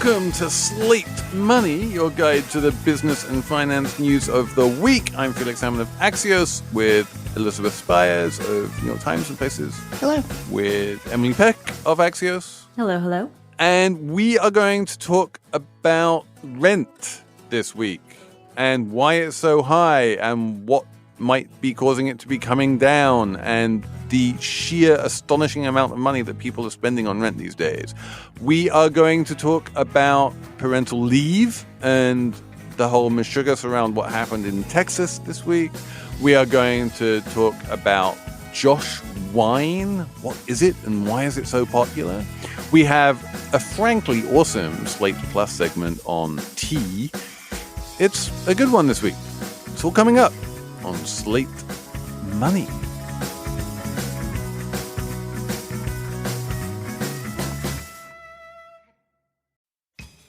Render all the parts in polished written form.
Welcome to Slate Money, your guide to the business and finance news of the week. I'm Felix Salmon of Axios with Elizabeth Spiers of New York Times and Places. Hello. With Emily Peck of Axios. Hello, hello. And we are going to talk about rent this week and why it's so high and what might be causing it to be coming down and the sheer astonishing amount of money that people are spending on rent these days. We are going to talk about parental leave and the whole mishugas around what happened in Texas this week. We are going to talk about Josh wine. What is it and why is it so popular? We have a frankly awesome Slate Plus segment on tea. It's a good one this week. It's all coming up on Slate Money.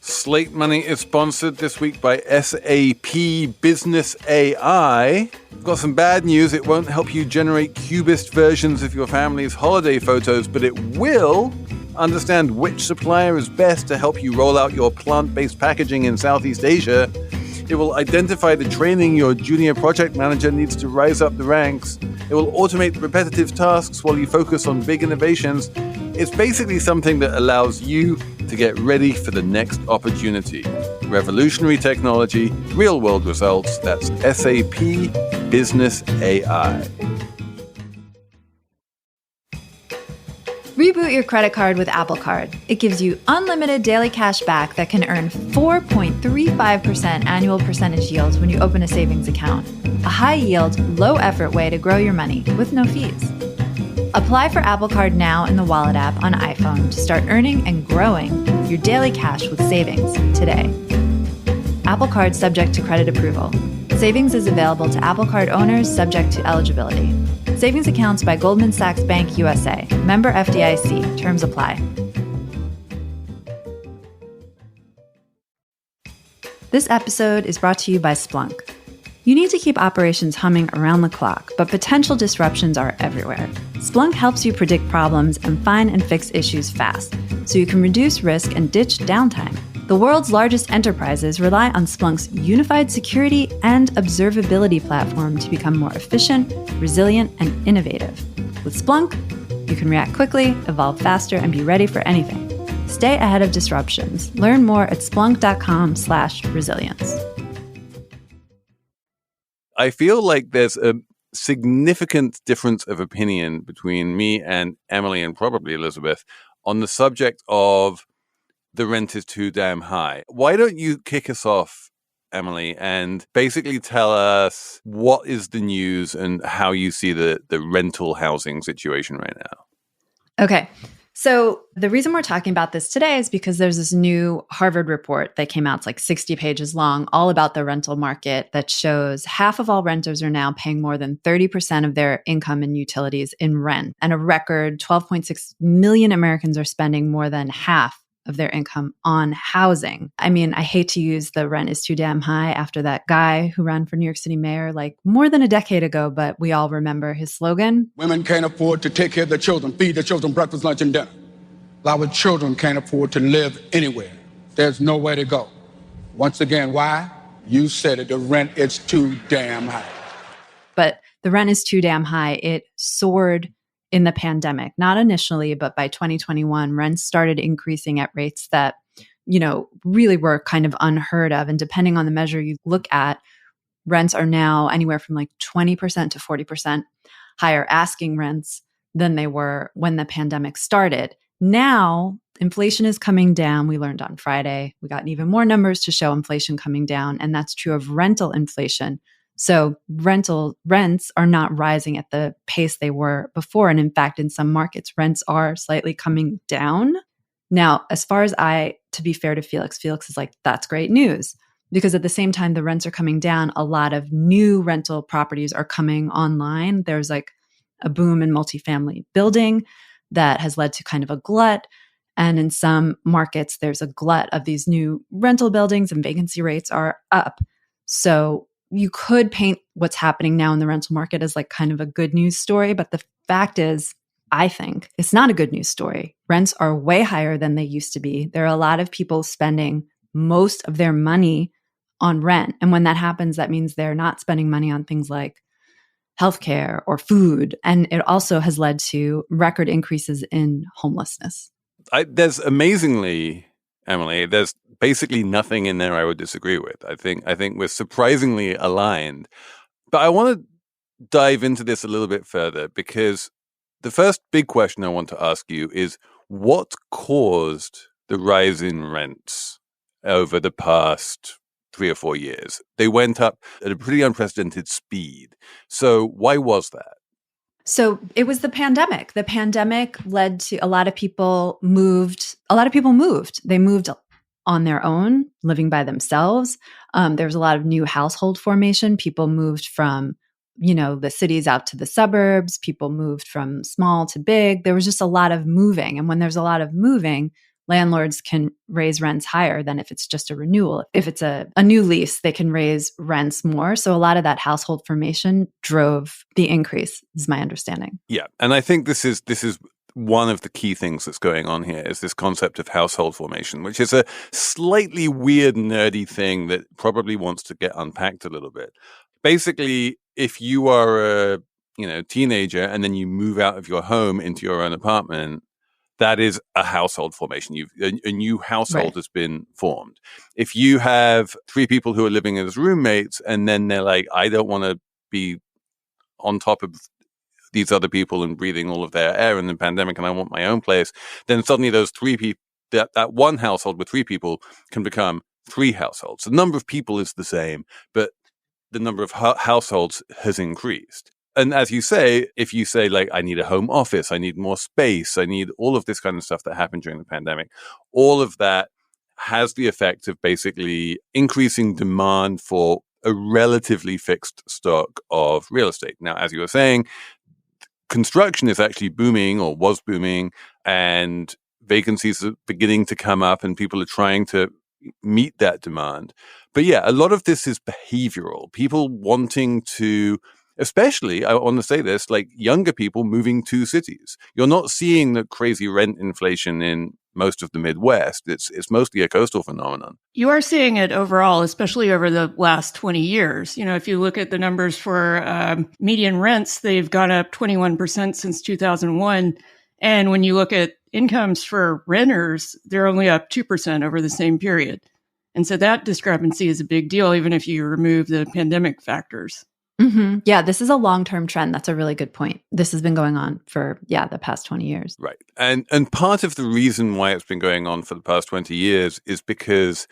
Slate Money is sponsored this week by SAP Business AI. We've got some bad news. It won't help you generate cubist versions of your family's holiday photos, but it will understand which supplier is best to help you roll out your plant-based packaging in Southeast Asia. It will identify the training your junior project manager needs to rise up the ranks. It will automate repetitive tasks while you focus on big innovations. It's basically something that allows you to get ready for the next opportunity. Revolutionary technology, real-world results. That's SAP Business AI. Reboot your credit card with Apple Card. It gives you unlimited daily cash back that can earn 4.35% annual percentage yields when you open a savings account. A high-yield, low-effort way to grow your money with no fees. Apply for Apple Card now in the Wallet app on iPhone to start earning and growing your daily cash with savings today. Apple Card subject to credit approval. Savings is available to Apple Card owners subject to eligibility. Savings accounts by Goldman Sachs Bank USA. Member FDIC. Terms apply. This episode is brought to you by Splunk. You need to keep operations humming around the clock, but potential disruptions are everywhere. Splunk helps you predict problems and find and fix issues fast, so you can reduce risk and ditch downtime. The world's largest enterprises rely on Splunk's unified security and observability platform to become more efficient, resilient, and innovative. With Splunk, you can react quickly, evolve faster, and be ready for anything. Stay ahead of disruptions. Learn more at splunk.com/resilience. I feel like there's a significant difference of opinion between me and Emily and probably Elizabeth on the subject of the rent is too damn high. Why don't you kick us off, Emily, and basically tell us what is the news and how you see the rental housing situation right now? Okay. So the reason we're talking about this today is because there's this new Harvard report that came out. It's like 60 pages long, all about the rental market, that shows half of all renters are now paying more than 30% of their income and utilities in rent. And a record 12.6 million Americans are spending more than half of their income on housing. I mean, I hate to use the rent is too damn high after that guy who ran for New York City mayor like more than a decade ago, but we all remember his slogan. Women can't afford to take care of their children, feed their children breakfast, lunch, and dinner. Our children can't afford to live anywhere. There's nowhere to go. Once again, why? You said it, the rent is too damn high. But the rent is too damn high. It soared in the pandemic, not initially, but by 2021, rents started increasing at rates that, really were kind of unheard of. And depending on the measure you look at, rents are now anywhere from like 20% to 40% higher asking rents than they were when the pandemic started. Now, inflation is coming down. We learned on Friday, we got even more numbers to show inflation coming down, and that's true of rental inflation. So rental rents are not rising at the pace they were before. And in fact, in some markets, rents are slightly coming down. Now, as far as to be fair to Felix is like, that's great news. Because at the same time, the rents are coming down, a lot of new rental properties are coming online. There's like a boom in multifamily building that has led to kind of a glut. And in some markets, there's a glut of these new rental buildings and vacancy rates are up. So you could paint what's happening now in the rental market as like kind of a good news story. But the fact is, I think it's not a good news story. Rents are way higher than they used to be. There are a lot of people spending most of their money on rent. And when that happens, that means they're not spending money on things like healthcare or food. And it also has led to record increases in homelessness. There's amazingly, Emily, there's basically nothing in there I would disagree with. I think we're surprisingly aligned. But I want to dive into this a little bit further, because the first big question I want to ask you is, what caused the rise in rents over the past 3 or 4 years? They went up at a pretty unprecedented speed. So why was that? So it was the pandemic. The pandemic led to a lot of people moved. They moved on their own, living by themselves. There was a lot of new household formation. People moved from, the cities out to the suburbs. People moved from small to big. There was just a lot of moving. And when there's a lot of moving, landlords can raise rents higher than if it's just a renewal. If it's a new lease, they can raise rents more. So a lot of that household formation drove the increase, is my understanding. Yeah. And I think this is one of the key things that's going on here, is this concept of household formation, which is a slightly weird, nerdy thing that probably wants to get unpacked a little bit. Basically, if you are a teenager and then you move out of your home into your own apartment, that is a household formation. A new household has been formed. If you have 3 people who are living as roommates and then they're like, I don't want to be on top of these other people and breathing all of their air in the pandemic and I want my own place, then suddenly those 3 people, that one household with 3 people can become 3 households. The number of people is the same, but the number of households has increased. And as you say, if you say, like, I need a home office, I need more space, I need all of this kind of stuff that happened during the pandemic, all of that has the effect of basically increasing demand for a relatively fixed stock of real estate. Now, as you were saying, construction is actually booming, or was booming, and vacancies are beginning to come up and people are trying to meet that demand. But yeah, a lot of this is behavioral. People wanting to, especially, I want to say this, like younger people moving to cities. You're not seeing the crazy rent inflation in most of the Midwest. It's mostly a coastal phenomenon. You are seeing it overall, especially over the last 20 years. If you look at the numbers for median rents, they've gone up 21% since 2001. And when you look at incomes for renters, they're only up 2% over the same period. And so that discrepancy is a big deal, even if you remove the pandemic factors. Mm-hmm. Yeah, this is a long-term trend. That's a really good point. This has been going on for, the past 20 years. Right. And part of the reason why it's been going on for the past 20 years is because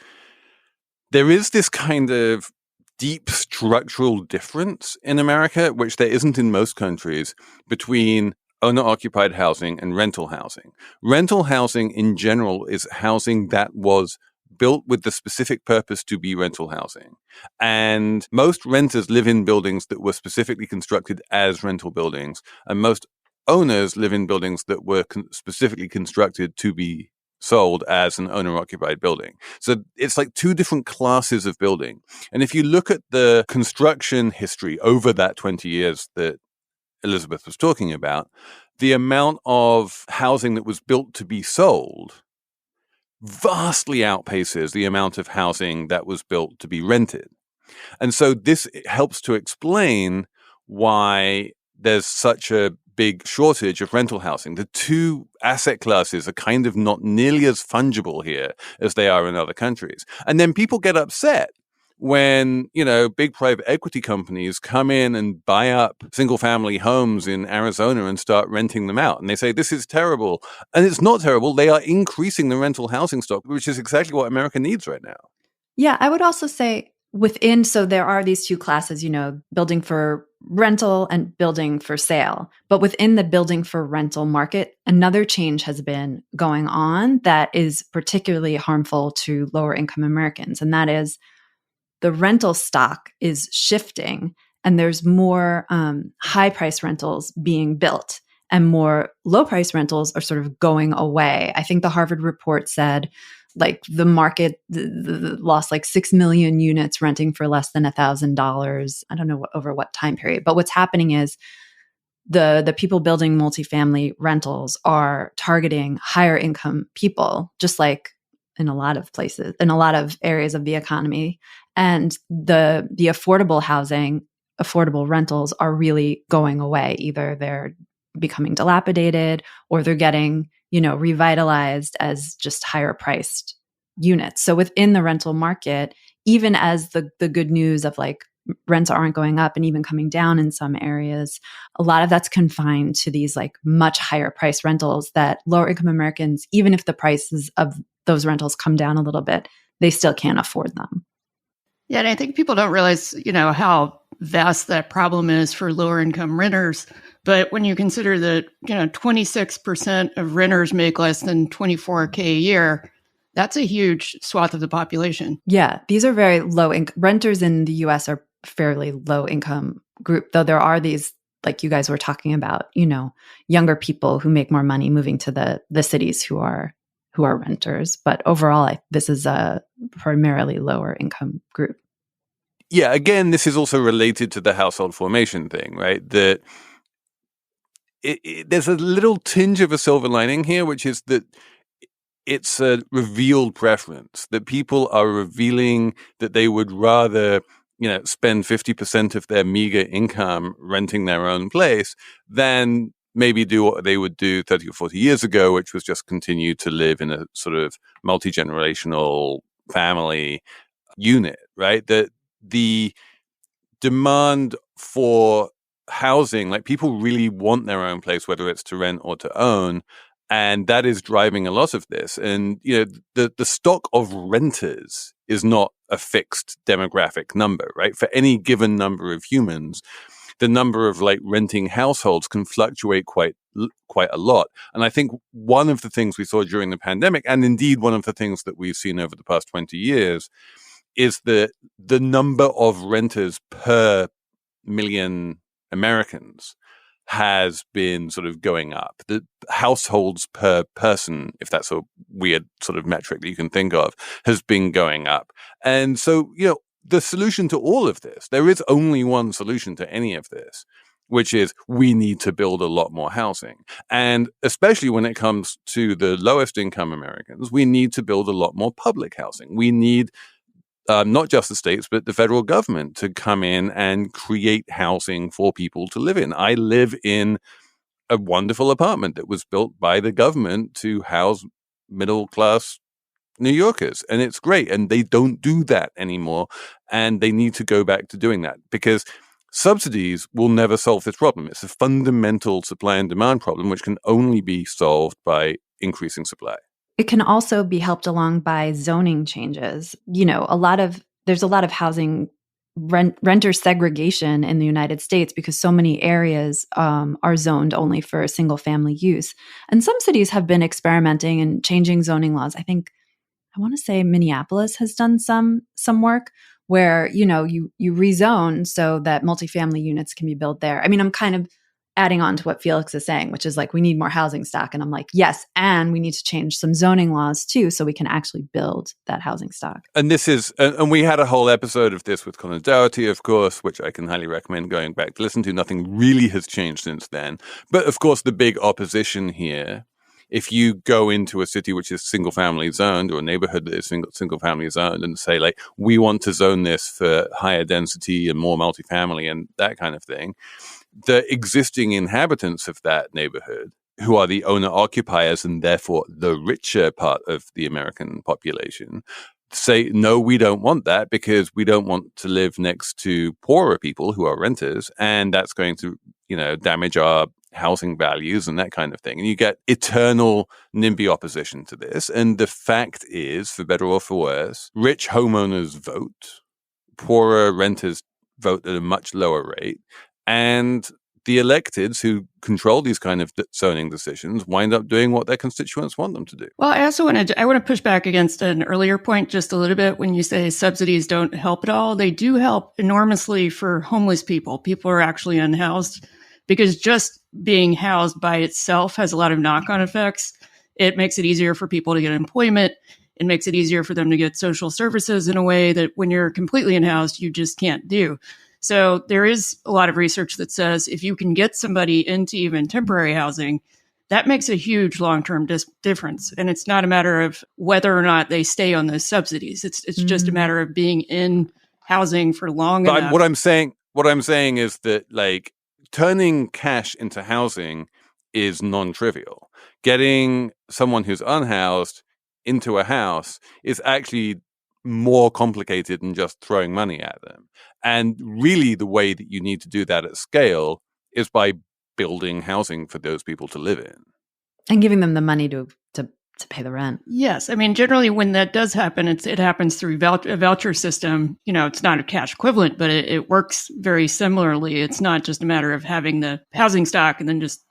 there is this kind of deep structural difference in America, which there isn't in most countries, between owner-occupied housing and rental housing. Rental housing in general is housing that was built with the specific purpose to be rental housing. And most renters live in buildings that were specifically constructed as rental buildings. And most owners live in buildings that were specifically constructed to be sold as an owner-occupied building. So it's like 2 different classes of building. And if you look at the construction history over that 20 years that Elizabeth was talking about, the amount of housing that was built to be sold vastly outpaces the amount of housing that was built to be rented. And so this helps to explain why there's such a big shortage of rental housing. The 2 asset classes are kind of not nearly as fungible here as they are in other countries. And then people get upset when, big private equity companies come in and buy up single family homes in Arizona and start renting them out. And they say, this is terrible. And it's not terrible. They are increasing the rental housing stock, which is exactly what America needs right now. Yeah, I would also say so there are these 2 classes, building for rental and building for sale. But within the building for rental market, another change has been going on that is particularly harmful to lower income Americans. And that is, the rental stock is shifting and there's more high price rentals being built and more low price rentals are sort of going away. I think the Harvard report said like the market lost like 6 million units renting for less than $1,000. I don't know over what time period, but what's happening is the people building multifamily rentals are targeting higher income people, just like in a lot of places, in a lot of areas of the economy. And the affordable housing, affordable rentals are really going away. Either they're becoming dilapidated or they're getting, revitalized as just higher priced units. So within the rental market, even as the good news of like rents aren't going up and even coming down in some areas, a lot of that's confined to these like much higher price rentals that lower income Americans, even if the prices of those rentals come down a little bit, they still can't afford them. Yeah, and I think people don't realize, how vast that problem is for lower income renters. But when you consider that, 26% of renters make less than $24K a year, that's a huge swath of the population. Yeah, these are very low income. Renters in the US are fairly low income group, though there are these, like you guys were talking about, younger people who make more money moving to the cities who are renters. But overall, this is a primarily lower income group. Yeah, again, this is also related to the household formation thing, right? That there's a little tinge of a silver lining here, which is that it's a revealed preference, that people are revealing that they would rather, spend 50% of their meager income renting their own place than maybe do what they would do 30 or 40 years ago, which was just continue to live in a sort of multi-generational family unit, right? That the demand for housing, like people really want their own place, whether it's to rent or to own. And that is driving a lot of this. And, the stock of renters is not a fixed demographic number, right? For any given number of humans, the number of like renting households can fluctuate quite a lot. And I think one of the things we saw during the pandemic, and indeed one of the things that we've seen over the past 20 years, is the number of renters per million Americans has been sort of going up. The households per person, if that's a weird sort of metric that you can think of, has been going up. And so, the solution to all of this, there is only one solution to any of this, which is we need to build a lot more housing. And especially when it comes to the lowest income Americans, we need to build a lot more public housing. We need not just the states, but the federal government to come in and create housing for people to live in. I live in a wonderful apartment that was built by the government to house middle-class New Yorkers, and it's great. And they don't do that anymore, and they need to go back to doing that because subsidies will never solve this problem. It's a fundamental supply and demand problem, which can only be solved by increasing supply. It can also be helped along by zoning changes. There's a lot of housing renter segregation in the United States because so many areas are zoned only for single family use. And some cities have been experimenting and changing zoning laws. I want to say Minneapolis has done some work where, you rezone so that multifamily units can be built there. I mean, I'm kind of adding on to what Felix is saying, which is like, we need more housing stock. And I'm like, yes, and we need to change some zoning laws too, so we can actually build that housing stock. And this is, and we had a whole episode of this with Connor Dougherty, of course, which I can highly recommend going back to listen to. Nothing really has changed since then. But of course, the big opposition here, if you go into a city which is single family zoned or a neighborhood that is single family zoned and say like, we want to zone this for higher density and more multifamily and that kind of thing, the existing inhabitants of that neighborhood, who are the owner occupiers and therefore the richer part of the American population, say, no, we don't want that because we don't want to live next to poorer people who are renters. And that's going to, damage our housing values and that kind of thing. And you get eternal NIMBY opposition to this. And the fact is, for better or for worse, rich homeowners vote, poorer renters vote at a much lower rate. And the electeds who control these kind of zoning decisions wind up doing what their constituents want them to do. Well, I also want to push back against an earlier point just a little bit. When you say subsidies don't help at all, they do help enormously for homeless people. People are actually unhoused because just being housed by itself has a lot of knock-on effects. It makes it easier for people to get employment. It makes it easier for them to get social services in a way that when you're completely unhoused, you just can't do. So there is a lot of research that says if you can get somebody into even temporary housing, that makes a huge long-term difference. And it's not a matter of whether or not they stay on those subsidies. It's just a matter of being in housing for long enough. What I'm saying is that like turning cash into housing is non-trivial. Getting someone who's unhoused into a house is actually more complicated than just throwing money at them. And really the way that you need to do that at scale is by building housing for those people to live in. And giving them the money to pay the rent. Yes. I mean, generally when that does happen, it happens through a voucher system. You know, it's not a cash equivalent, but it works very similarly. It's not just a matter of having the housing stock and then just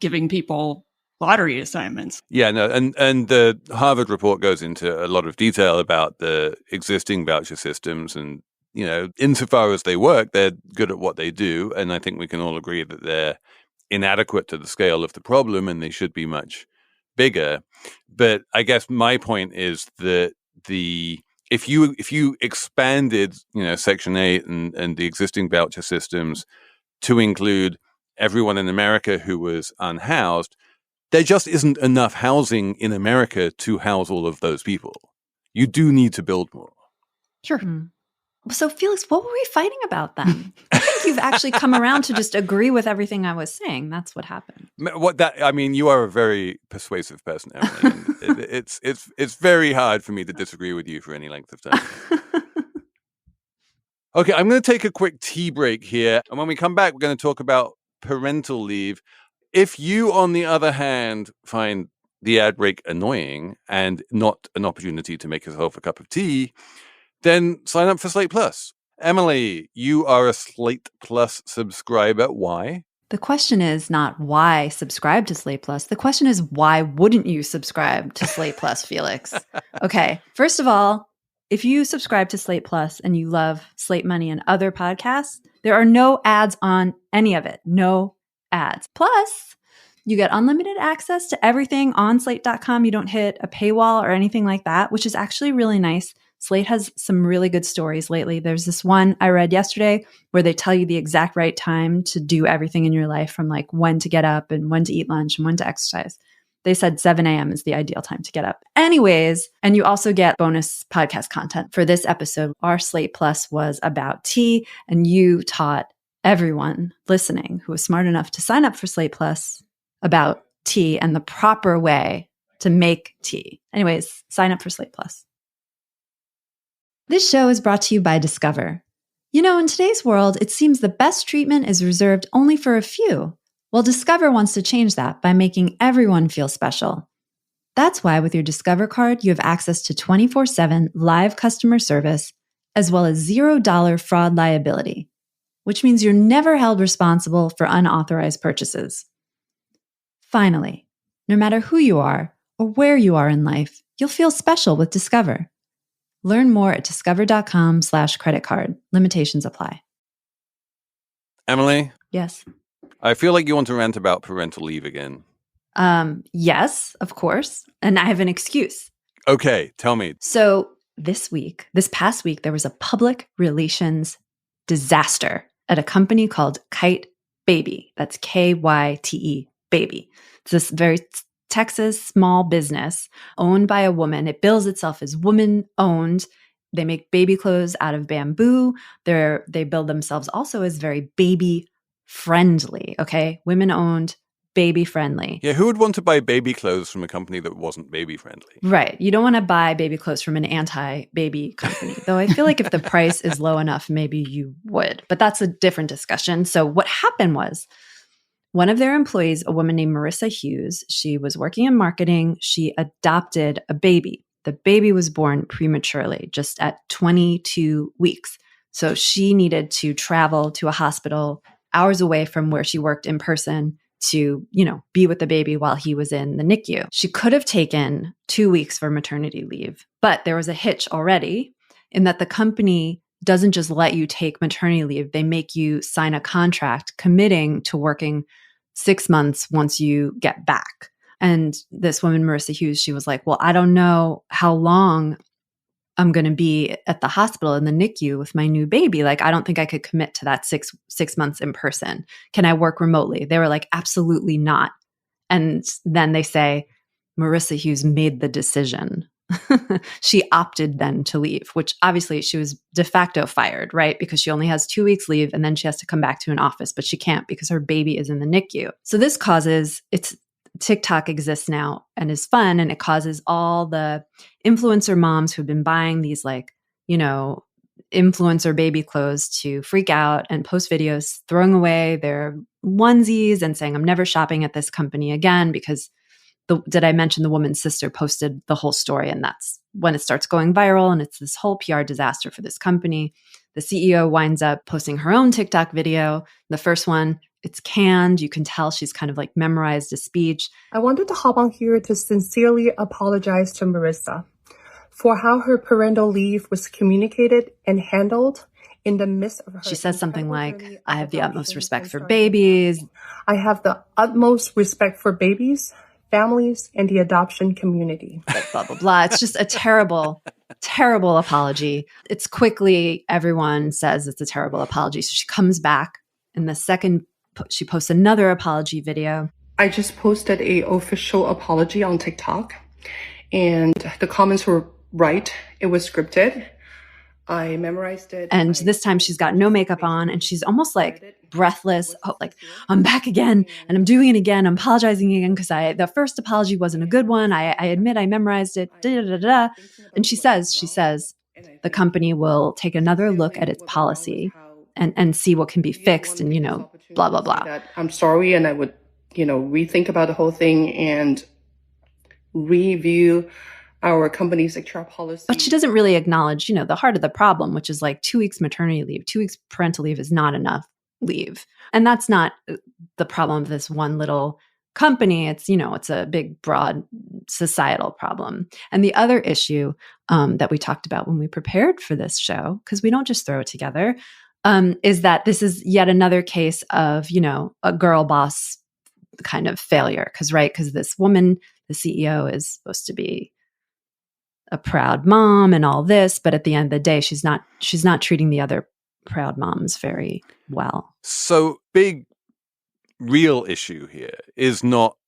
giving people lottery assignments. Yeah, no, and the Harvard report goes into a lot of detail about the existing voucher systems, and you know, insofar as they work, they're good at what they do, and I think we can all agree that they're inadequate to the scale of the problem, and they should be much bigger. But I guess my point is that if you expanded, you know, Section 8 and the existing voucher systems to include everyone in America who was unhoused, there just isn't enough housing in America to house all of those people. You do need to build more. Sure. So, Felix, what were we fighting about then? I think you've actually come around to just agree with everything I was saying. That's what happened. You are a very persuasive person, Emily. And it's very hard for me to disagree with you for any length of time. Okay, I'm going to take a quick tea break here. And when we come back, we're going to talk about parental leave. If you, on the other hand, find the ad break annoying and not an opportunity to make yourself a cup of tea, then sign up for Slate Plus. Emily, you are a Slate Plus subscriber. Why? The question is not why subscribe to Slate Plus. The question is why wouldn't you subscribe to Slate Plus, Felix? Okay, first of all, if you subscribe to Slate Plus and you love Slate Money and other podcasts, there are no ads on any of it. No ads. Plus, you get unlimited access to everything on slate.com. You don't hit a paywall or anything like that, which is actually really nice. Slate has some really good stories lately. There's this one I read yesterday where they tell you the exact right time to do everything in your life, from like when to get up and when to eat lunch and when to exercise. They said 7 a.m. is the ideal time to get up. Anyways, and you also get bonus podcast content. For this episode, our Slate Plus was about tea, and you taught everyone listening who was smart enough to sign up for Slate Plus about tea and the proper way to make tea. Anyways, sign up for Slate Plus. This show is brought to you by Discover. You know, in today's world, it seems the best treatment is reserved only for a few. Well, Discover wants to change that by making everyone feel special. That's why with your Discover card, you have access to 24/7 live customer service, as well as $0 fraud liability, which means you're never held responsible for unauthorized purchases. Finally, no matter who you are or where you are in life, you'll feel special with Discover. Learn more at discover.com/creditcard. Limitations apply. Emily? Yes. I feel like you want to rant about parental leave again. Yes, of course. And I have an excuse. Okay, tell me. So this past week, there was a public relations disaster at a company called Kyte Baby. That's Kyte Baby. It's this very Texas small business owned by a woman. It bills itself as woman-owned. They make baby clothes out of bamboo. They build themselves also as very baby-friendly, okay? Women-owned, baby-friendly. Yeah, who would want to buy baby clothes from a company that wasn't baby-friendly? Right. You don't want to buy baby clothes from an anti-baby company, though I feel like if the price is low enough, maybe you would. But that's a different discussion. So what happened was, one of their employees, a woman named Marissa Hughes, she was working in marketing. She adopted a baby. The baby was born prematurely, just at 22 weeks. So she needed to travel to a hospital hours away from where she worked in person to, be with the baby while he was in the NICU. She could have taken 2 weeks for maternity leave, but there was a hitch already in that the company doesn't just let you take maternity leave. They make you sign a contract committing to working 6 months once you get back. And this woman, Marissa Hughes, she was like, well, I don't know how long I'm going to be at the hospital in the NICU with my new baby. Like, I don't think I could commit to that six months in person. Can I work remotely? They were like, absolutely not. And then they say, Marissa Hughes made the decision. She opted then to leave, which obviously she was de facto fired, right? Because she only has 2 weeks leave and then she has to come back to an office, but she can't because her baby is in the NICU. So this TikTok exists now and is fun, and it causes all the influencer moms who've been buying these influencer baby clothes to freak out and post videos throwing away their onesies and saying, I'm never shopping at this company again because did I mention the woman's sister posted the whole story, and that's when it starts going viral and it's this whole PR disaster for this company. The CEO winds up posting her own TikTok video. The first one, it's canned. You can tell she's kind of like memorized a speech. I wanted to hop on here to sincerely apologize to Marissa for how her parental leave was communicated and handled in the midst of her. She says something like, I have the utmost respect for babies. I have the utmost respect for babies, families, and the adoption community. Blah, blah, blah. It's just a terrible, terrible apology. It's quickly, everyone says it's a terrible apology. So she comes back, and the second she posts another apology video. I just posted a official apology on TikTok, and the comments were right. It was scripted. I memorized it. And this time she's got no makeup on and she's almost like breathless. Oh, like, I'm back again and I'm doing it again. I'm apologizing again because the first apology wasn't a good one. I admit I memorized it. Da, da, da, da. And she says, the company will take another look at its policy and see what can be fixed and, blah, blah, blah. I'm sorry. And I would, rethink about the whole thing and review our company's HR policy. But she doesn't really acknowledge, the heart of the problem, which is like 2 weeks maternity leave, 2 weeks parental leave is not enough leave. And that's not the problem of this one little company. It's, it's a big, broad societal problem. And the other issue that we talked about when we prepared for this show, because we don't just throw it together, is that this is yet another case of, a girl boss kind of failure. Because this woman, the CEO, is supposed to be a proud mom and all this, but at the end of the day, she's not treating the other proud moms very well. So big real issue here is not,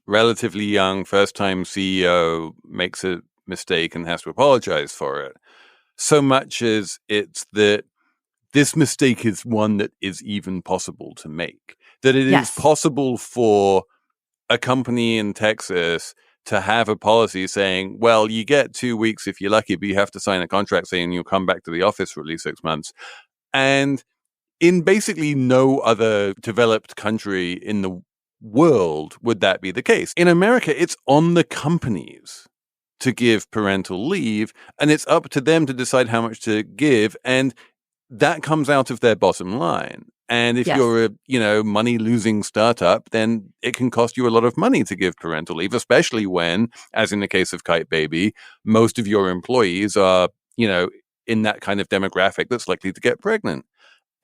relatively young first-time CEO makes a mistake and has to apologize for it, so much as it's that this mistake is one that is even possible to make, that it is possible for a company in Texas to have a policy saying, well, you get 2 weeks if you're lucky, but you have to sign a contract saying you'll come back to the office for at least 6 months. And in basically no other developed country in the world would that be the case. In America, it's on the companies to give parental leave, and it's up to them to decide how much to give. And that comes out of their bottom line. And if you're a, money-losing startup, then it can cost you a lot of money to give parental leave, especially when, as in the case of Kyte Baby, most of your employees are, in that kind of demographic that's likely to get pregnant.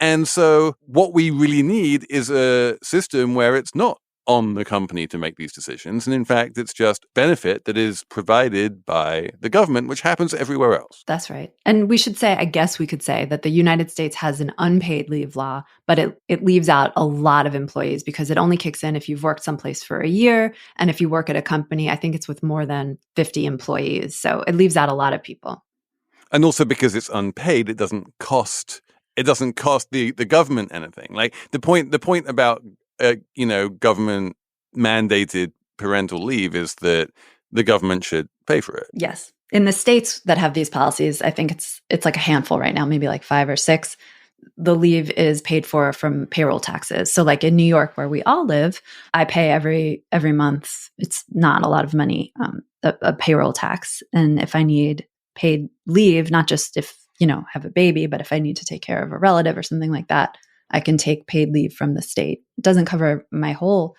And so what we really need is a system where it's not on the company to make these decisions. And in fact, it's just benefit that is provided by the government, which happens everywhere else. That's right. And we should say, I guess we could say that the United States has an unpaid leave law, but it leaves out a lot of employees because it only kicks in if you've worked someplace for a year. And if you work at a company, I think it's with more than 50 employees. So it leaves out a lot of people. And also because it's unpaid, it doesn't cost the government anything. Like the point about government mandated parental leave is that the government should pay for it. Yes. In the states that have these policies, I think it's like a handful right now, maybe like 5 or 6. The leave is paid for from payroll taxes. So like in New York, where we all live, I pay every month. It's not a lot of money, a payroll tax. And if I need paid leave, not just if, have a baby, but if I need to take care of a relative or something like that, I can take paid leave from the state. It doesn't cover my whole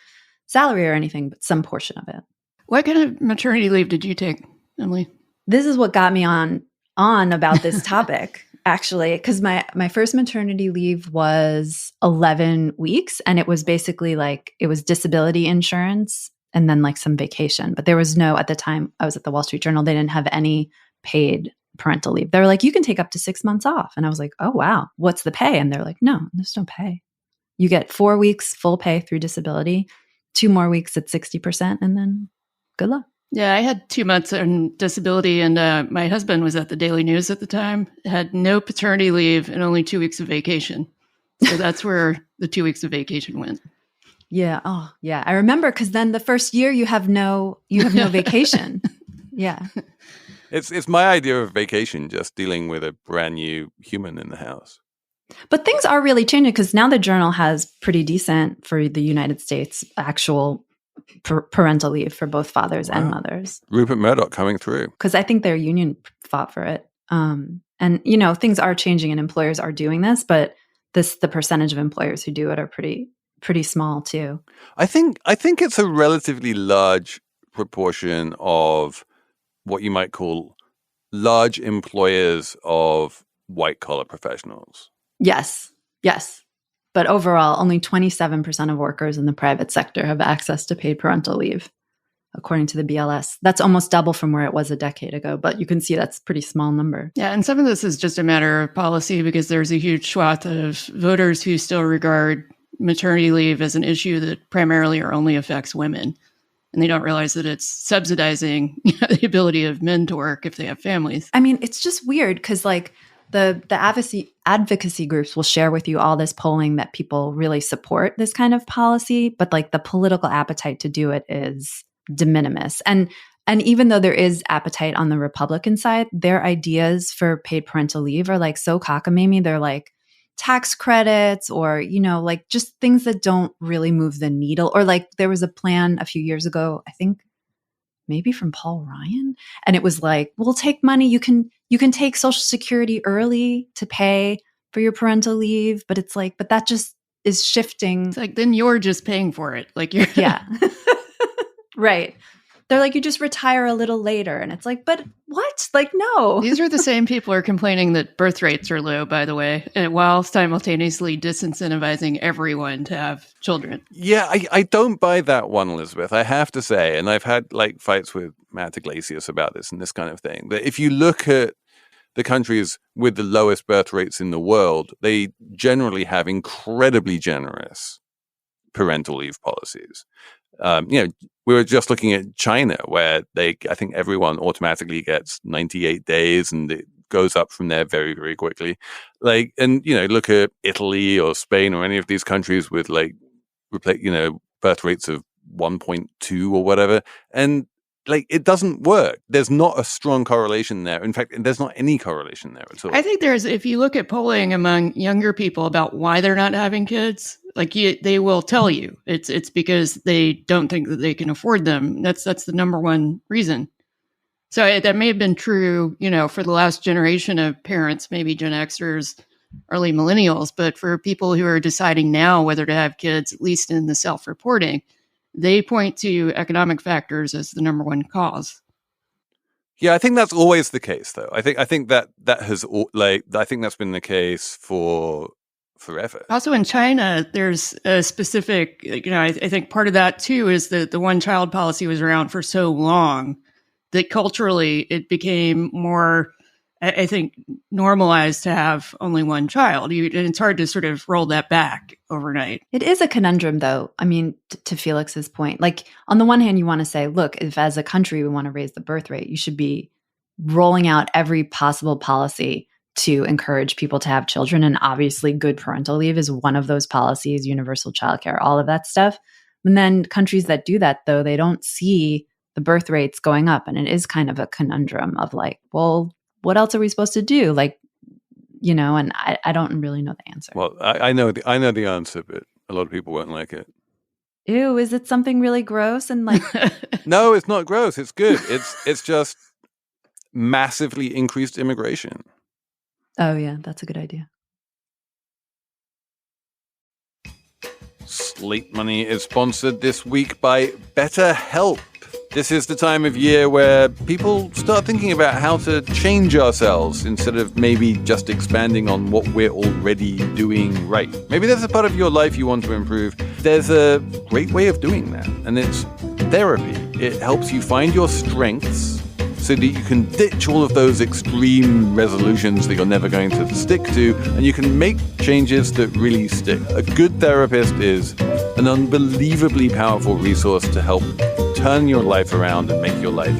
salary or anything, but some portion of it. What kind of maternity leave did you take, Emily? This is what got me on about this topic, actually, because my first maternity leave was 11 weeks. And it was basically it was disability insurance and then like some vacation. But there was no, at the time I was at the Wall Street Journal, they didn't have any paid parental leave. They were like, you can take up to 6 months off. And I was like, oh, wow. What's the pay? And they're like, no, there's no pay. You get 4 weeks full pay through disability, 2 more weeks at 60%, and then good luck. Yeah, I had 2 months on disability, and my husband was at the Daily News at the time, had no paternity leave and only 2 weeks of vacation. So that's where the 2 weeks of vacation went. Yeah. Oh, yeah. I remember, because then the first year you have no vacation. Yeah. It's my idea of vacation, just dealing with a brand new human in the house. But things are really changing, because now the Journal has pretty decent, for the United States, actual parental leave for both fathers and mothers. Rupert Murdoch coming through. Because I think their union fought for it. And, things are changing and employers are doing this, but the percentage of employers who do it are pretty small too. I think it's a relatively large proportion of what you might call large employers of white-collar professionals. Yes. But overall, only 27% of workers in the private sector have access to paid parental leave, according to the BLS. That's almost double from where it was a decade ago, but you can see that's a pretty small number. Yeah, and some of this is just a matter of policy, because there's a huge swath of voters who still regard maternity leave as an issue that primarily or only affects women. And they don't realize that it's subsidizing the ability of men to work if they have families. I mean, it's just weird, because the advocacy groups will share with you all this polling that people really support this kind of policy, but the political appetite to do it is de minimis. And even though there is appetite on the Republican side, their ideas for paid parental leave are so cockamamie. They're tax credits, or just things that don't really move the needle. Or there was a plan a few years ago, I think maybe from Paul Ryan, and it was we'll take money. You can take Social Security early to pay for your parental leave, but it's but that just is shifting. It's then you're just paying for it. You're yeah. Right. They're you just retire a little later. And it's but what? No. These are the same people who are complaining that birth rates are low, by the way, while simultaneously disincentivizing everyone to have children. Yeah, I don't buy that one, Elizabeth, I have to say. And I've had fights with Matt Iglesias about this and this kind of thing. That if you look at the countries with the lowest birth rates in the world, they generally have incredibly generous parental leave policies. We were just looking at China, where I think everyone automatically gets 98 days, and it goes up from there very, very quickly. Look at Italy or Spain or any of these countries with birth rates of 1.2 or whatever. And it doesn't work. There's not a strong correlation there. In fact, there's not any correlation there at all. I think if you look at polling among younger people about why they're not having kids, they will tell you it's because they don't think that they can afford them. That's the number one reason. So that may have been true, for the last generation of parents, maybe Gen Xers, early millennials, but for people who are deciding now whether to have kids, at least in the self-reporting, they point to economic factors as the number one cause. Yeah, I think that's always the case, though. I think that has I think that's been the case for forever. Also in China, there's a specific, I think part of that too is that the one-child policy was around for so long that culturally it became more, I think, normalized to have only one child. And it's hard to sort of roll that back overnight. It is a conundrum, though. I mean, to Felix's point, on the one hand, you want to say, look, if as a country we want to raise the birth rate, you should be rolling out every possible policy to encourage people to have children. And obviously good parental leave is one of those policies, universal childcare, all of that stuff. And then countries that do that, though, they don't see the birth rates going up. And it is kind of a conundrum of well, what else are we supposed to do? And I don't really know the answer. Well, I know the answer, but a lot of people won't like it. Ew, is it something really gross? And No, it's not gross. It's good. It's just massively increased immigration. Oh, yeah, that's a good idea. Slate Money is sponsored this week by BetterHelp. This is the time of year where people start thinking about how to change ourselves instead of maybe just expanding on what we're already doing right. Maybe there's a part of your life you want to improve. There's a great way of doing that, and it's therapy. It helps you find your strengths so that you can ditch all of those extreme resolutions that you're never going to stick to, and you can make changes that really stick. A good therapist is an unbelievably powerful resource to help turn your life around and make your life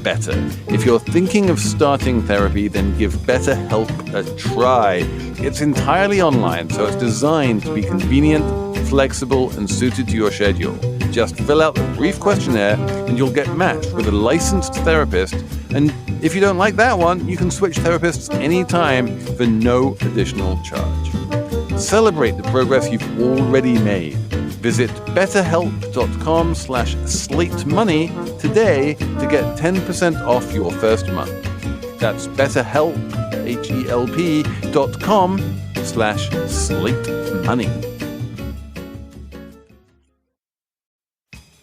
better. If you're thinking of starting therapy, then give BetterHelp a try. It's entirely online, so it's designed to be convenient, flexible, and suited to your schedule. Just fill out a brief questionnaire and you'll get matched with a licensed therapist. And if you don't like that one, you can switch therapists anytime for no additional charge. Celebrate the progress you've already made. Visit betterhelp.com/slatemoney today to get 10% off your first month. That's betterhelp, HELP.com/slatemoney.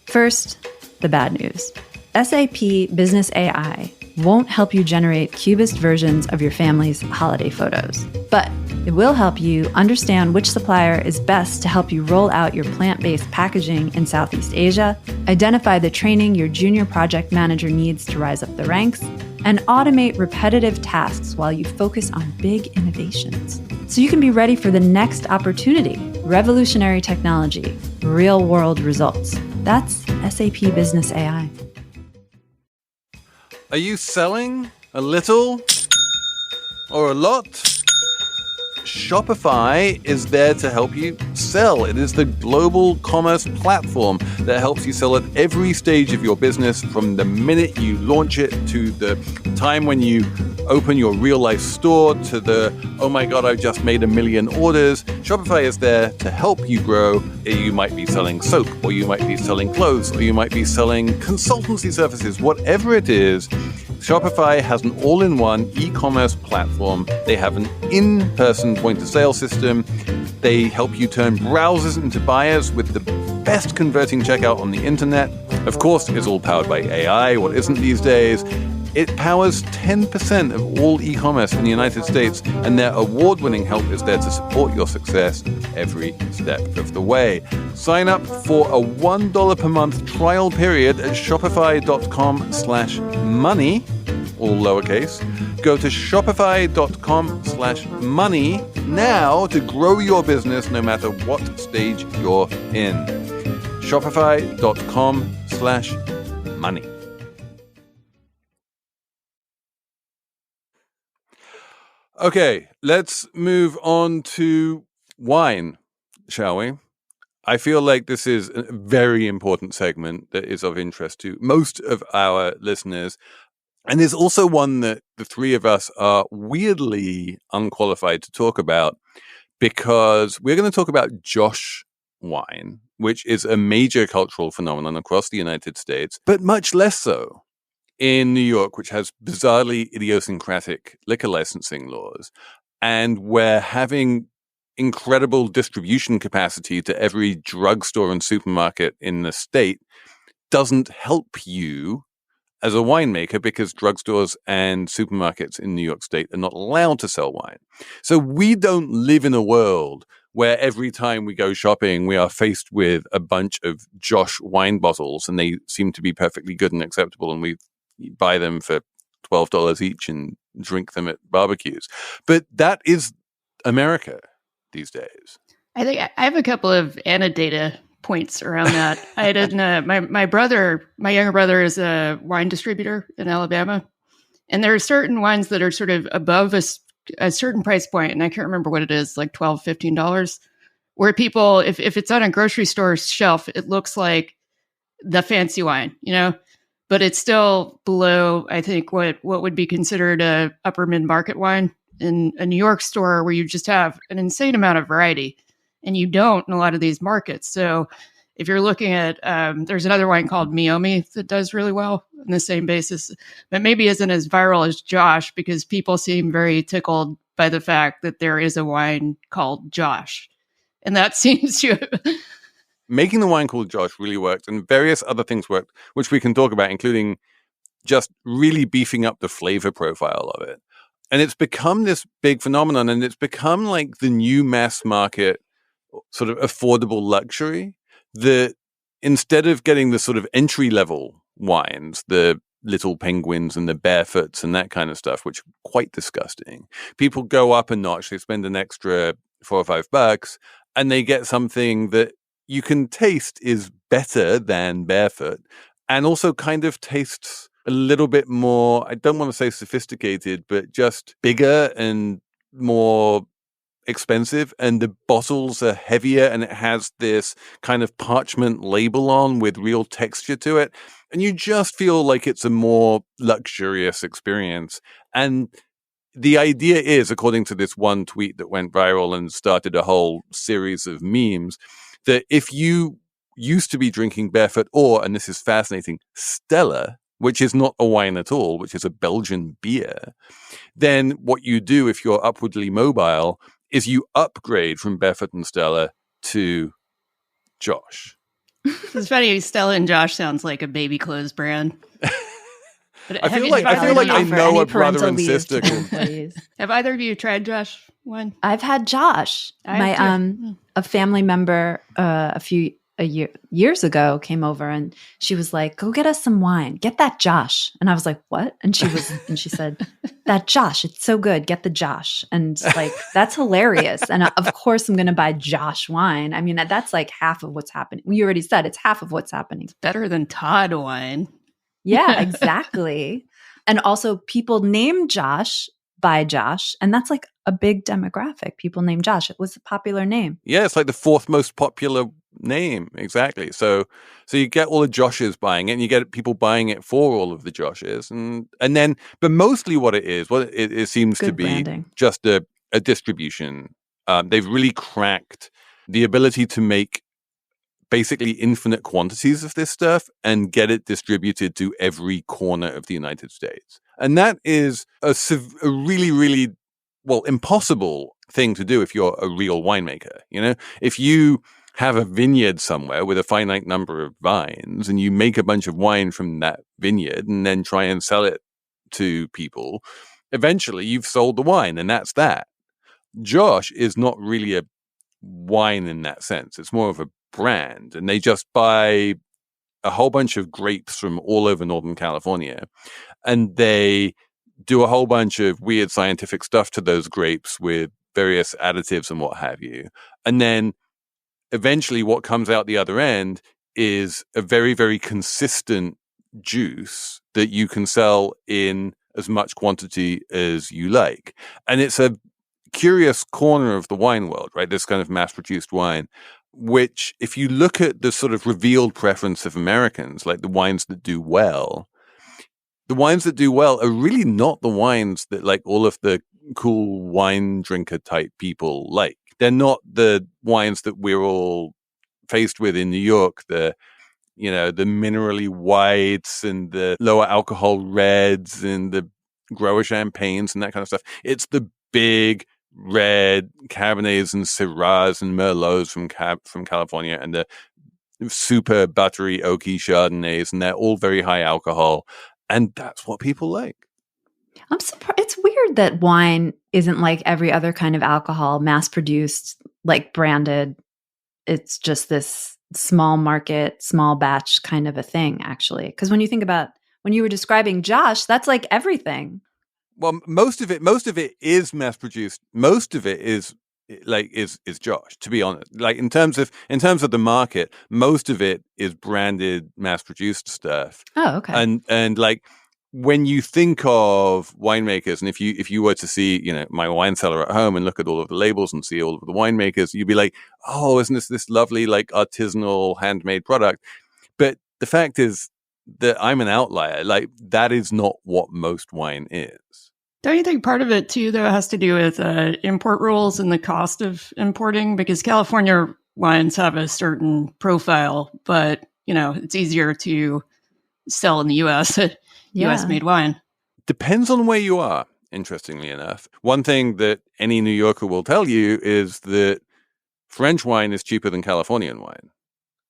First, the bad news. SAP Business AI won't help you generate cubist versions of your family's holiday photos, but it will help you understand which supplier is best to help you roll out your plant-based packaging in Southeast Asia, identify the training your junior project manager needs to rise up the ranks, and automate repetitive tasks while you focus on big innovations. So you can be ready for the next opportunity. Revolutionary technology, real-world results. That's SAP Business AI. Are you selling a little or a lot? Shopify is there to help you sell. It is the global commerce platform that helps you sell at every stage of your business, from the minute you launch it to the time when you open your real-life store to the, oh my God, I've just made 1 million orders. Shopify is there to help you grow. You might be selling soap, or you might be selling clothes, or you might be selling consultancy services. Whatever it is, Shopify has an all-in-one e-commerce platform. They have an in-person point-of-sale system. They help you turn browsers into buyers with the best converting checkout on the internet. Of course, it's all powered by AI. What isn't these days? It powers 10% of all e-commerce in the United States, and their award-winning help is there to support your success every step of the way. Sign up for a $1 per month trial period at shopify.com/money, all lowercase. Go to shopify.com/money now to grow your business no matter what stage you're in. Shopify.com/money. Okay, let's move on to wine, shall we? I feel like this is a very important segment that is of interest to most of our listeners. And there's also one that the three of us are weirdly unqualified to talk about, because we're going to talk about Josh wine, which is a major cultural phenomenon across the United States, but much less so in New York, which has bizarrely idiosyncratic liquor licensing laws, and where having incredible distribution capacity to every drugstore and supermarket in the state doesn't help you as a winemaker, because drugstores and supermarkets in New York State are not allowed to sell wine. So we don't live in a world where every time we go shopping, we are faced with a bunch of Josh wine bottles, and they seem to be perfectly good and acceptable, and we buy them for $12 each and drink them at barbecues. But that is America these days. I think I have a couple of anecdata points around that. I didn't. My younger brother, is a wine distributor in Alabama, and there are certain wines that are sort of above a certain price point, and I can't remember what it is, like $12, $15, where people, if it's on a grocery store shelf, it looks like the fancy wine, but it's still below, I think, what would be considered a upper mid-market wine in a New York store, where you just have an insane amount of variety, and you don't in a lot of these markets. So if you're looking at, there's another wine called Meiomi that does really well on the same basis, but maybe isn't as viral as Josh, because people seem very tickled by the fact that there is a wine called Josh. And that seems to making the wine called Josh really worked, and various other things worked, which we can talk about, including just really beefing up the flavor profile of it. And it's become this big phenomenon, and it's become like the new mass market sort of affordable luxury, that instead of getting the sort of entry level wines, the little penguins and the barefoots and that kind of stuff, which are quite disgusting. People go up a notch, they spend an extra $4 or $5 and they get something that you can taste is better than barefoot and also kind of tastes a little bit more, I don't want to say sophisticated, but just bigger and more expensive, and the bottles are heavier and it has this kind of parchment label on with real texture to it, and you just feel like it's a more luxurious experience. And the idea is, according to this one tweet that went viral and started a whole series of memes, that if you used to be drinking barefoot or, and this is fascinating, Stella, which is not a wine at all, which is a Belgian beer, then what you do if you're upwardly mobile is you upgrade from Barefoot and Stella to Josh. It's funny. Stella and Josh sounds like a baby clothes brand. I feel like I know a brother and sister. Have either of you tried Josh wine? I've had Josh. A family member years ago came over and she was like, "Go get us some wine. Get that Josh." And I was like, "What?" And she said, "That Josh, it's so good. Get the Josh." And like, that's hilarious. And of course I'm going to buy Josh wine. I mean, that's like half of what's happening. We already said it's half of what's happening. It's better than Todd wine. Yeah, exactly. And also people name Josh by Josh, and that's like a big demographic. People name Josh. It was a popular name. Yeah, it's like the fourth most popular name. Exactly. So you get all the Joshes buying it, and you get people buying it for all of the Joshes, and then, but mostly what it seems Good to be branding. just a distribution. They've really cracked the ability to make basically infinite quantities of this stuff and get it distributed to every corner of the United States. And that is a really, really, impossible thing to do if you're a real winemaker. You know, if you have a vineyard somewhere with a finite number of vines and you make a bunch of wine from that vineyard and then try and sell it to people, eventually you've sold the wine and that's that. Josh is not really a wine in that sense. It's more of a brand, and they just buy a whole bunch of grapes from all over Northern California, and they do a whole bunch of weird scientific stuff to those grapes with various additives and what have you. And then eventually what comes out the other end is a very, very consistent juice that you can sell in as much quantity as you like. And it's a curious corner of the wine world, right? This kind of mass-produced wine, which if you look at the sort of revealed preference of Americans, like the wines that do well are really not the wines that like all of the cool wine drinker type people like. They're not the wines that we're all faced with in New York, the minerally whites and the lower alcohol reds and the grower champagnes and that kind of stuff. It's the big red Cabernets and Syrahs and Merlots from California, and the super buttery oaky Chardonnays, and they're all very high alcohol, and that's what people like. I'm surprised. It's weird that wine isn't like every other kind of alcohol, mass produced, like branded. It's just this small market, small batch kind of a thing, actually. Because when you think about, when you were describing Josh, that's like everything. Well, most of it is mass produced. Most of it is Josh, to be honest. Like in terms of the market, most of it is branded mass produced stuff. Oh, okay. And like when you think of winemakers, and if you were to see, my wine cellar at home and look at all of the labels and see all of the winemakers, you'd be like, oh, isn't this lovely, like artisanal handmade product? But the fact is that I'm an outlier. Like that is not what most wine is. Don't you think part of it too, though, has to do with import rules and the cost of importing? Because California wines have a certain profile, but it's easier to sell in the U.S. U.S. made wine. Depends on where you are. Interestingly enough, one thing that any New Yorker will tell you is that French wine is cheaper than Californian wine,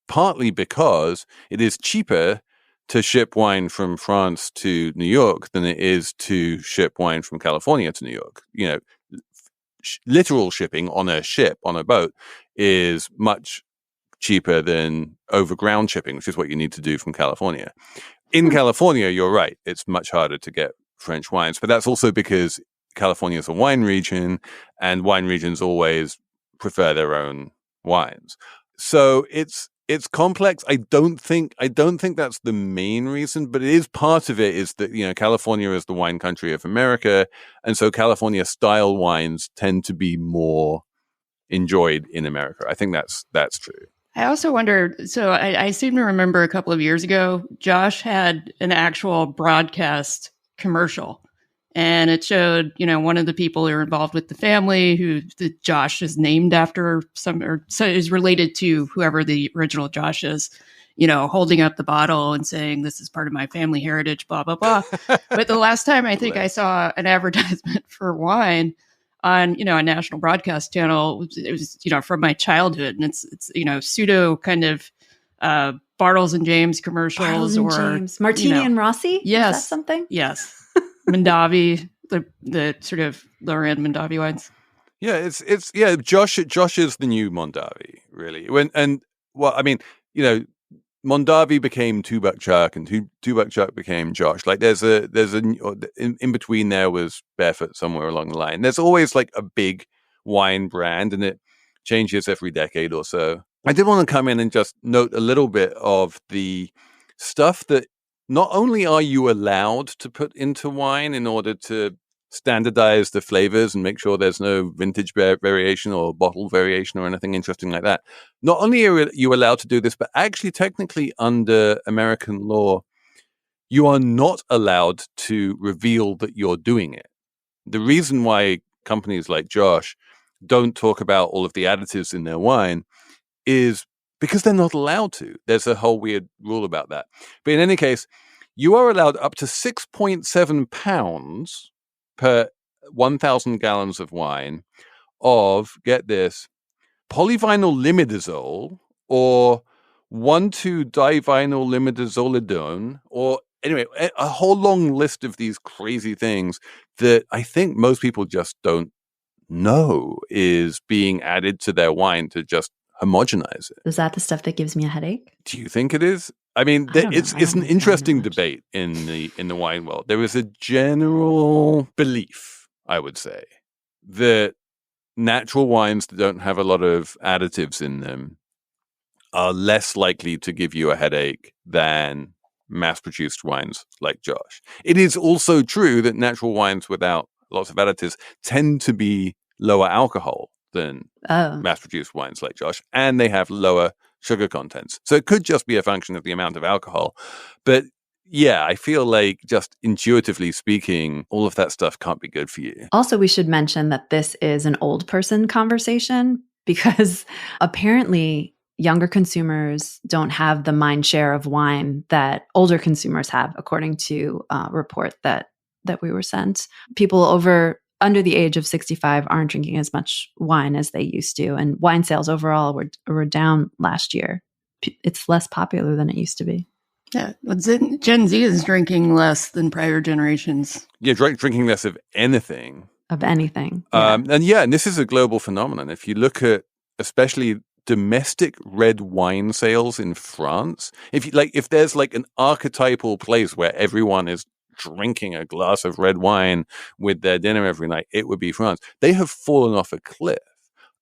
partly because it is cheaper to ship wine from France to New York than it is to ship wine from California to New York. Literal shipping on a ship, on a boat, is much cheaper than overground shipping, which is what you need to do from California. in California, you're right. It's much harder to get French wines, but that's also because California is a wine region, and wine regions always prefer their own wines. So it's complex. I don't think that's the main reason, but it is part of it. Is that, you know, California is the wine country of America, and so California style wines tend to be more enjoyed in America. I think that's true. I also wonder, so I seem to remember a couple of years ago, Josh had an actual broadcast commercial, and it showed, you know, one of the people who are involved with the family, Josh is named after so is related to whoever the original Josh is, you know, holding up the bottle and saying, this is part of my family heritage, blah, blah, blah. But the last time I think I saw an advertisement for wine on, you know, a national broadcast channel, it was, you know, from my childhood, and it's you know, pseudo kind of Bartles and James commercials, or James. Martini, you know, and Rossi. Yes, is that something? Yes, Mondavi, the sort of lower end Mondavi wines. Yeah, it's Josh is the new Mondavi, really. I mean, you know, Mondavi became Two Buck Chuck, and Two Buck Chuck became Josh. Like there's a in between there was Barefoot somewhere along the line. There's always like a big wine brand, and it changes every decade or so. I did want to come in and just note a little bit of the stuff that not only are you allowed to put into wine in order to standardize the flavors and make sure there's no vintage variation or bottle variation or anything interesting like that. Not only are you allowed to do this, but actually technically under American law, you are not allowed to reveal that you're doing it. The reason why companies like Josh don't talk about all of the additives in their wine is because they're not allowed to. There's a whole weird rule about that. But in any case, you are allowed up to 6.7 pounds per 1,000 gallons of wine of, get this, polyvinyl limidazole or 1,2-divinyl limidazolidone, or anyway, a whole long list of these crazy things that I think most people just don't know is being added to their wine to just homogenize it. Is that the stuff that gives me a headache? Do you think it is? I mean, it's an interesting debate in the wine world. There is a general belief, I would say, that natural wines that don't have a lot of additives in them are less likely to give you a headache than mass-produced wines like Josh. It is also true that natural wines without lots of additives tend to be lower alcohol than mass-produced wines like Josh, and they have lower sugar contents. So it could just be a function of the amount of alcohol. But yeah, I feel like just intuitively speaking, all of that stuff can't be good for you. Also, we should mention that this is an old person conversation because apparently younger consumers don't have the mind share of wine that older consumers have, according to a report that we were sent. People under the age of 65 aren't drinking as much wine as they used to. And wine sales overall were down last year. It's less popular than it used to be. Yeah, well, Gen Z is drinking less than prior generations. Yeah, drinking less of anything. Of anything. Yeah. And this is a global phenomenon. If you look at especially domestic red wine sales in France, if there's like an archetypal place where everyone is drinking a glass of red wine with their dinner every night, it would be France. They have fallen off a cliff.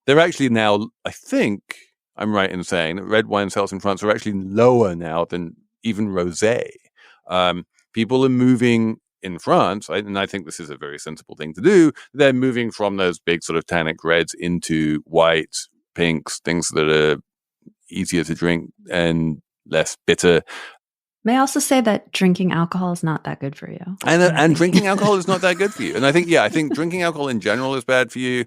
They're actually now, I think I'm right in saying that red wine sales in France are actually lower now than even rosé. People are moving in France, and I think this is a very sensible thing to do. They're moving from those big sort of tannic reds into whites, pinks, things that are easier to drink and less bitter. May I also say that drinking alcohol is not that good for you. And drinking alcohol is not that good for you. And I think drinking alcohol in general is bad for you.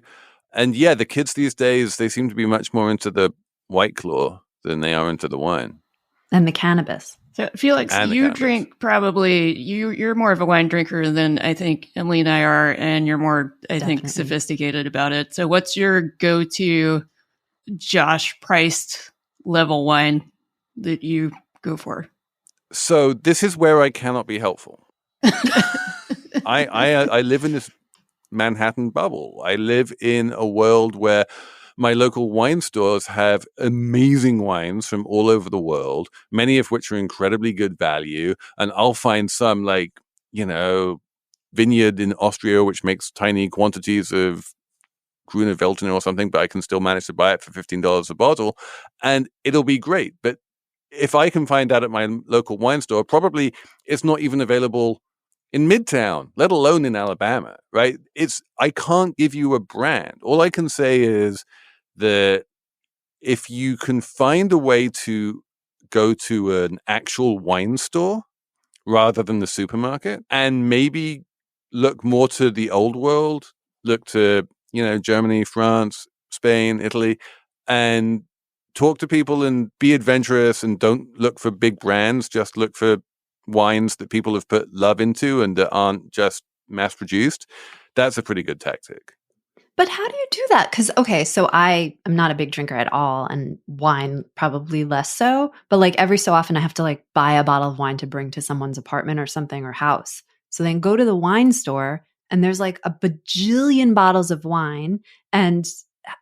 And yeah, the kids these days, they seem to be much more into the White Claw than they are into the wine. And the cannabis. So Felix, you drink probably, you're more of a wine drinker than I think Emily and I are, and you're more, I think, sophisticated about it. So what's your go-to Josh priced level wine that you go for? So this is where I cannot be helpful. I live in this Manhattan bubble. I live in a world where my local wine stores have amazing wines from all over the world, many of which are incredibly good value. And I'll find some like, vineyard in Austria, which makes tiny quantities of Gruner Veltliner or something, but I can still manage to buy it for $15 a bottle and it'll be great. But if I can find that at my local wine store, probably it's not even available in Midtown, let alone in Alabama, right? I can't give you a brand. All I can say is that if you can find a way to go to an actual wine store rather than the supermarket and maybe look more to the old world, look to, Germany, France, Spain, Italy, and talk to people and be adventurous and don't look for big brands, just look for wines that people have put love into and that aren't just mass produced. That's a pretty good tactic. But how do you do that? Because, okay, so I am not a big drinker at all, and wine probably less so. But like every so often I have to like buy a bottle of wine to bring to someone's apartment or something or house. So then go to the wine store and there's like a bajillion bottles of wine and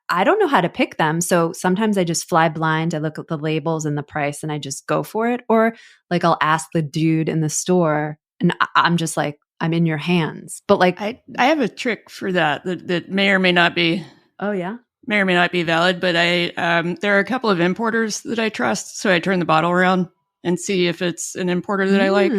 I don't know how to pick them. So sometimes I just fly blind. I look at the labels and the price and I just go for it. Or like I'll ask the dude in the store and I'm just like, I'm in your hands. But like I have a trick for that may or may not be. Oh yeah, may or may not be valid. But there are a couple of importers that I trust, so I turn the bottle around and see if it's an importer that I like.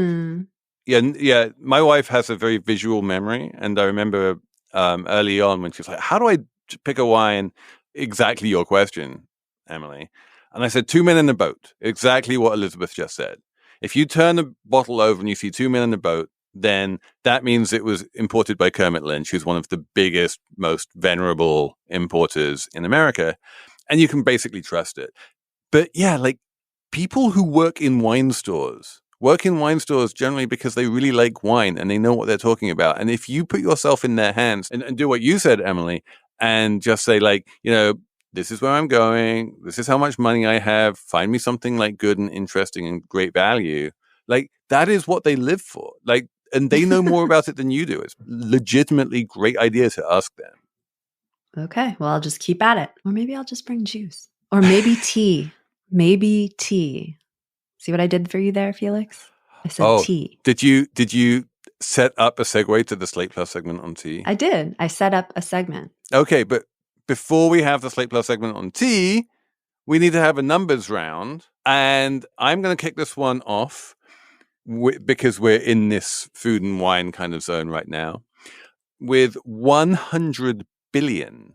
Yeah. My wife has a very visual memory, and I remember early on when she was like, "How do I pick a wine?" Exactly your question, Emily. And I said, 2 men in a boat. Exactly what Elizabeth just said. If you turn the bottle over and you see 2 men in a boat, then that means it was imported by Kermit Lynch, who's one of the biggest, most venerable importers in America. And you can basically trust it. But yeah, like people who work in wine stores generally because they really like wine and they know what they're talking about. And if you put yourself in their hands and do what you said, Emily, and just say like, this is where I'm going. This is how much money I have. Find me something like good and interesting and great value. Like that is what they live for. Like, and they know more about it than you do. It's legitimately great idea to ask them. Okay, well, I'll just keep at it. Or maybe I'll just bring juice. Or maybe tea. Maybe tea. See what I did for you there, Felix? I said tea. Did you set up a segue to the Slate Plus segment on tea? I did. I set up a segment. Okay, but before we have the Slate Plus segment on tea, we need to have a numbers round. And I'm going to kick this one off because we're in this food and wine kind of zone right now with 100 billion.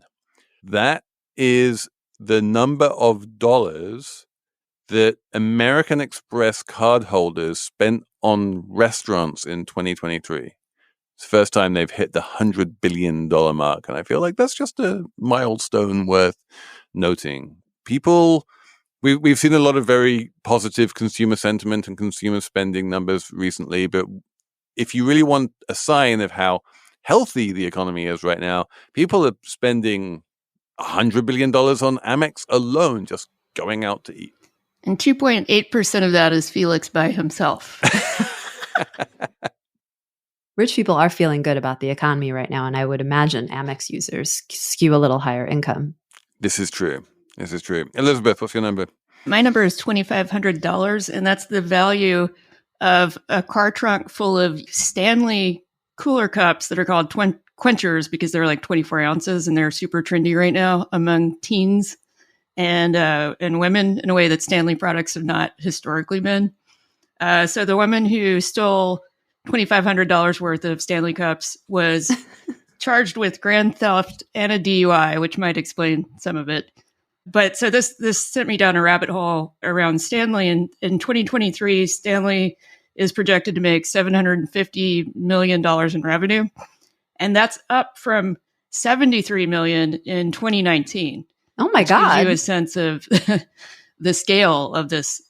That is the number of dollars that American Express cardholders spent on restaurants in 2023. It's the first time they've hit the $100 billion mark. And I feel like that's just a milestone worth noting. We've seen a lot of very positive consumer sentiment and consumer spending numbers recently. But if you really want a sign of how healthy the economy is right now, people are spending $100 billion on Amex alone, just going out to eat. And 2.8% of that is Felix by himself. Rich people are feeling good about the economy right now, and I would imagine Amex users skew a little higher income. This is true. Elizabeth, what's your number? My number is $2,500, and that's the value of a car trunk full of Stanley cooler cups that are called quenchers because they're like 24 ounces, and they're super trendy right now among teens and women in a way that Stanley products have not historically been. So the woman who stole $2,500 worth of Stanley cups was charged with grand theft and a DUI, which might explain some of it. But so this sent me down a rabbit hole around Stanley. And in 2023, Stanley is projected to make $750 million in revenue. And that's up from $73 million in 2019. Oh my God. Gives you a sense of the scale of this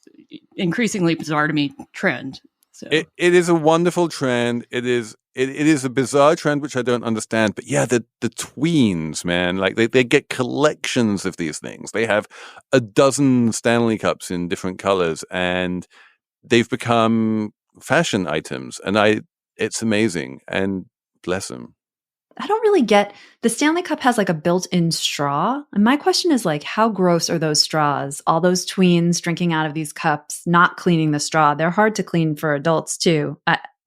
increasingly bizarre to me trend. So. It is a wonderful trend. It is a bizarre trend, which I don't understand. But yeah, the tweens, man, like they get collections of these things. They have a dozen Stanley cups in different colors and they've become fashion items. And it's amazing. And bless them. I don't really get, the Stanley Cup has like a built-in straw. And my question is like, how gross are those straws? All those tweens drinking out of these cups, not cleaning the straw. They're hard to clean for adults too.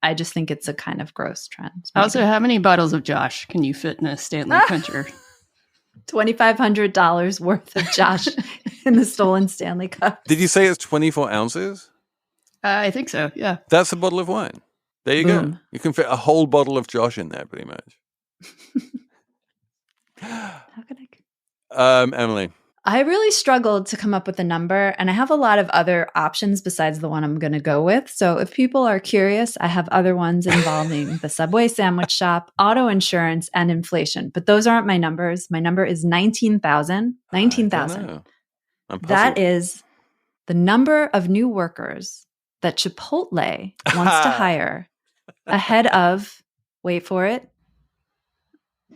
I just think it's a kind of gross trend. Maybe. Also, how many bottles of Josh can you fit in a Stanley puncher? $2,500 worth of Josh in the stolen Stanley Cup. Did you say it's 24 ounces? I think so, yeah. That's a bottle of wine. There you Boom. go. You can fit a whole bottle of Josh in there, pretty much. How could I? Emily. I really struggled to come up with a number, and I have a lot of other options besides the one I'm going to go with. So if people are curious, I have other ones involving the Subway sandwich shop, auto insurance, and inflation. But those aren't my numbers. My number is 19,000. 19,000. That is the number of new workers that Chipotle wants to hire ahead of, wait for it,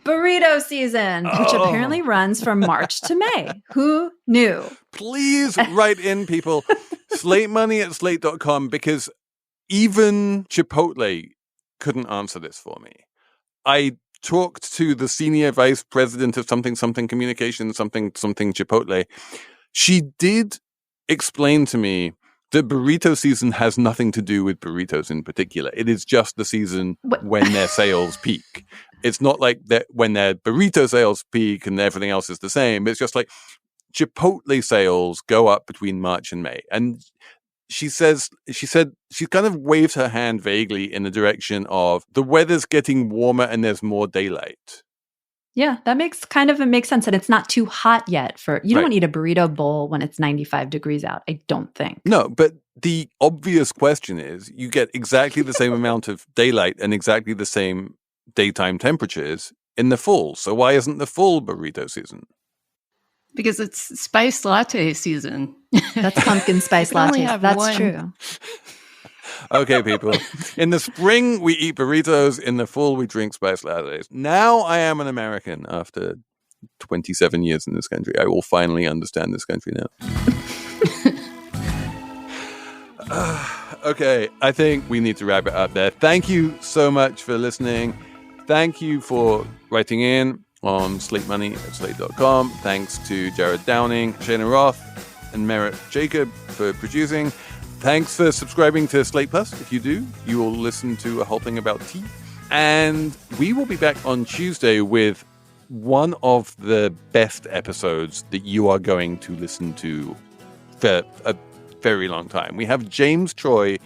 burrito season, which apparently runs from March to May. Who knew? Please write in, people. SlateMoney@slate.com, because even Chipotle couldn't answer this for me. I talked to the senior vice president of something communications, something Chipotle. She did explain to me that burrito season has nothing to do with burritos in particular. It is just the season when their sales peak. It's not like that when their burrito sales peak and everything else is the same. It's just like Chipotle sales go up between March and May. And she said she kind of waved her hand vaguely in the direction of the weather's getting warmer and there's more daylight. Yeah, that makes sense. And it's not too hot yet you don't eat a burrito bowl when it's 95 degrees out, I don't think. No, but the obvious question is you get exactly the same amount of daylight and exactly the same daytime temperatures in the fall. So why isn't the fall burrito season? Because it's spice latte season. That's pumpkin spice lattes. That's true. Okay, people. In the spring, we eat burritos. In the fall, we drink spice lattes. Now I am an American after 27 years in this country. I will finally understand this country now. Okay, I think we need to wrap it up there. Thank you so much for listening. Thank you for writing in on slatemoney@slate.com. Thanks to Jared Downing, Cheyna Roth, and Merritt Jacob for producing. Thanks for subscribing to Slate Plus. If you do, you will listen to a whole thing about tea. And we will be back on Tuesday with one of the best episodes that you are going to listen to for a very long time. We have James Troy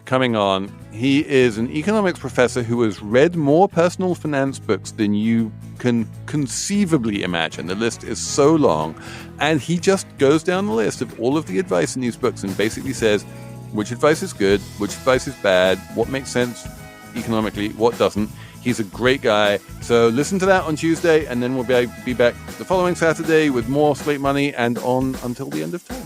coming on. He is an economics professor who has read more personal finance books than you can conceivably imagine. The list is so long. And he just goes down the list of all of the advice in these books and basically says which advice is good, which advice is bad, what makes sense economically, what doesn't. He's a great guy. So listen to that on Tuesday, and then we'll be back the following Saturday with more Slate Money and on until the end of time.